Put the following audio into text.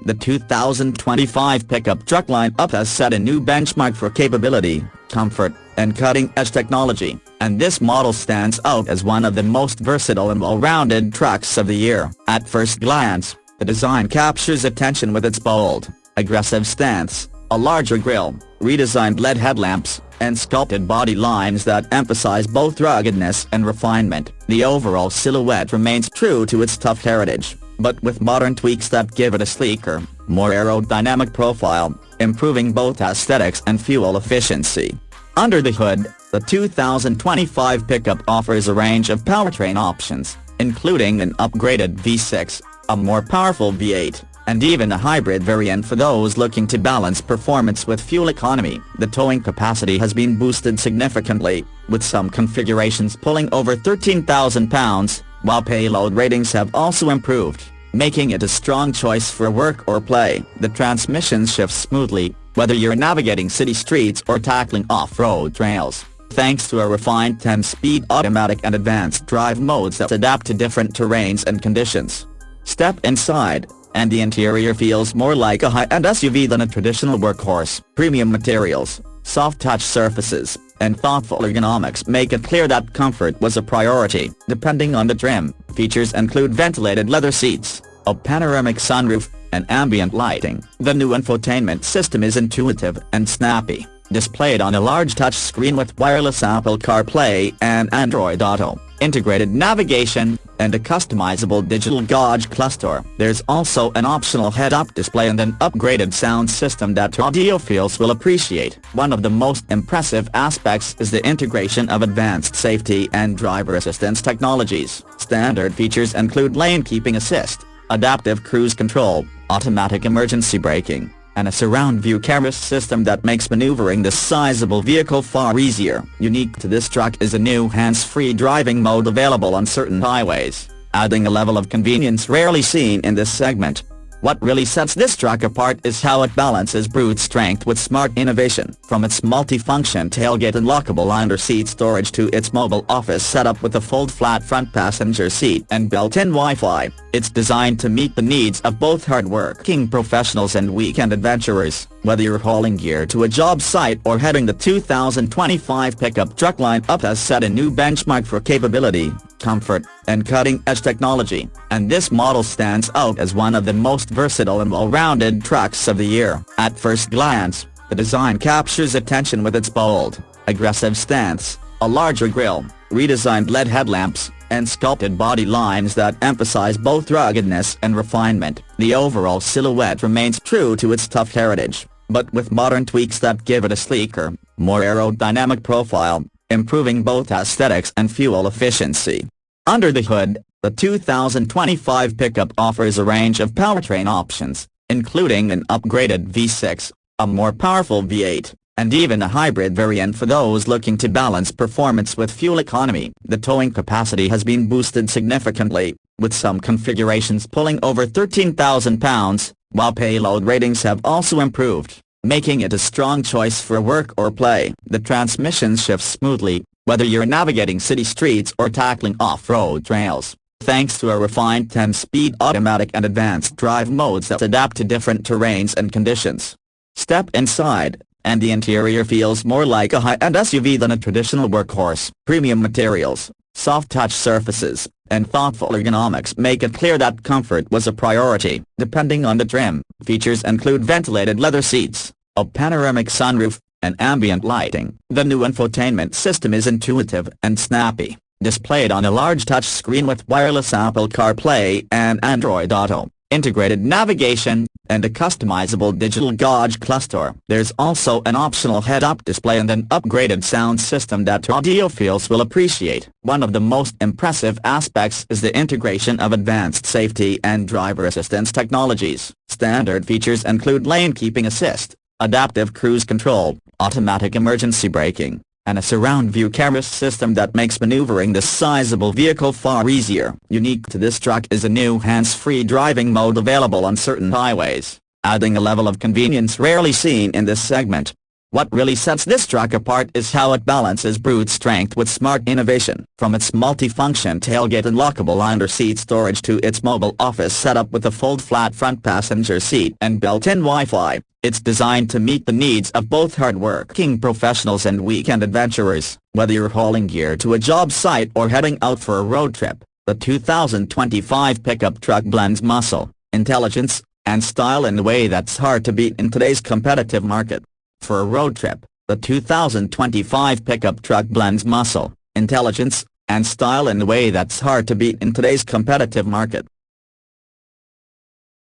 The 2025 pickup truck lineup has set a new benchmark for capability, comfort, and cutting-edge technology, and this model stands out as one of the most versatile and well-rounded trucks of the year. At first glance, the design captures attention with its bold, aggressive stance, a larger grille, redesigned LED headlamps, and sculpted body lines that emphasize both ruggedness and refinement. The overall silhouette remains true to its tough heritage, but with modern tweaks that give it a sleeker, more aerodynamic profile, improving both aesthetics and fuel efficiency. Under the hood, the 2025 pickup offers a range of powertrain options, including an upgraded V6, a more powerful V8, and even a hybrid variant for those looking to balance performance with fuel economy. The towing capacity has been boosted significantly, with some configurations pulling over 13,000 pounds, while payload ratings have also improved, making it a strong choice for work or play. The transmission shifts smoothly, whether you're navigating city streets or tackling off-road trails, thanks to a refined 10-speed automatic and advanced drive modes that adapt to different terrains and conditions. Step inside, and the interior feels more like a high-end SUV than a traditional workhorse. Premium materials, soft-touch surfaces, and thoughtful ergonomics make it clear that comfort was a priority. Depending on the trim, features include ventilated leather seats, a panoramic sunroof, and ambient lighting. The new infotainment system is intuitive and snappy, displayed on a large touchscreen with wireless Apple CarPlay and Android Auto, integrated navigation, and a customizable digital gauge cluster. There's also an optional head-up display and an upgraded sound system that audiophiles will appreciate. One of the most impressive aspects is the integration of advanced safety and driver assistance technologies. Standard features include lane keeping assist, adaptive cruise control, automatic emergency braking, and a surround view camera system that makes maneuvering this sizable vehicle far easier. Unique to this truck is a new hands-free driving mode available on certain highways, adding a level of convenience rarely seen in this segment. What really sets this truck apart is how it balances brute strength with smart innovation. From its multi-function tailgate and lockable under-seat storage to its mobile office setup with a fold-flat front passenger seat and built-in Wi-Fi, it's designed to meet the needs of both hard-working professionals and weekend adventurers. Whether you're hauling gear to a job site or heading, the 2025 pickup truck lineup has set a new benchmark for capability, comfort, and cutting-edge technology, and this model stands out as one of the most versatile and well-rounded trucks of the year. At first glance, the design captures attention with its bold, aggressive stance, a larger grille, redesigned LED headlamps, and sculpted body lines that emphasize both ruggedness and refinement. The overall silhouette remains true to its tough heritage, but with modern tweaks that give it a sleeker, more aerodynamic profile, improving both aesthetics and fuel efficiency. Under the hood, the 2025 pickup offers a range of powertrain options, including an upgraded V6, a more powerful V8, and even a hybrid variant for those looking to balance performance with fuel economy. The towing capacity has been boosted significantly, with some configurations pulling over 13,000 pounds, while payload ratings have also improved, making it a strong choice for work or play. The transmission shifts smoothly, whether you're navigating city streets or tackling off-road trails, thanks to a refined 10-speed automatic and advanced drive modes that adapt to different terrains and conditions. Step inside, and the interior feels more like a high-end SUV than a traditional workhorse. Premium materials, soft-touch surfaces, and thoughtful ergonomics make it clear that comfort was a priority. Depending on the trim, features include ventilated leather seats, a panoramic sunroof, and ambient lighting. The new infotainment system is intuitive and snappy, displayed on a large touchscreen with wireless Apple CarPlay and Android Auto, integrated navigation, and a customizable digital gauge cluster. There's also an optional head-up display and an upgraded sound system that audiophiles will appreciate. One of the most impressive aspects is the integration of advanced safety and driver assistance technologies. Standard features include lane keeping assist, adaptive cruise control, automatic emergency braking, and a surround view camera system that makes maneuvering this sizable vehicle far easier. Unique to this truck is a new hands-free driving mode available on certain highways, adding a level of convenience rarely seen in this segment. What really sets this truck apart is how it balances brute strength with smart innovation. From its multi-function tailgate and lockable under-seat storage to its mobile office setup with a fold-flat front passenger seat and built-in Wi-Fi, it's designed to meet the needs of both hard-working professionals and weekend adventurers. Whether you're hauling gear to a job site or heading out for a road trip, the 2025 pickup truck blends muscle, intelligence, and style in a way that's hard to beat in today's competitive market. For a road trip, the 2025 pickup truck blends muscle, intelligence, and style in a way that's hard to beat in today's competitive market.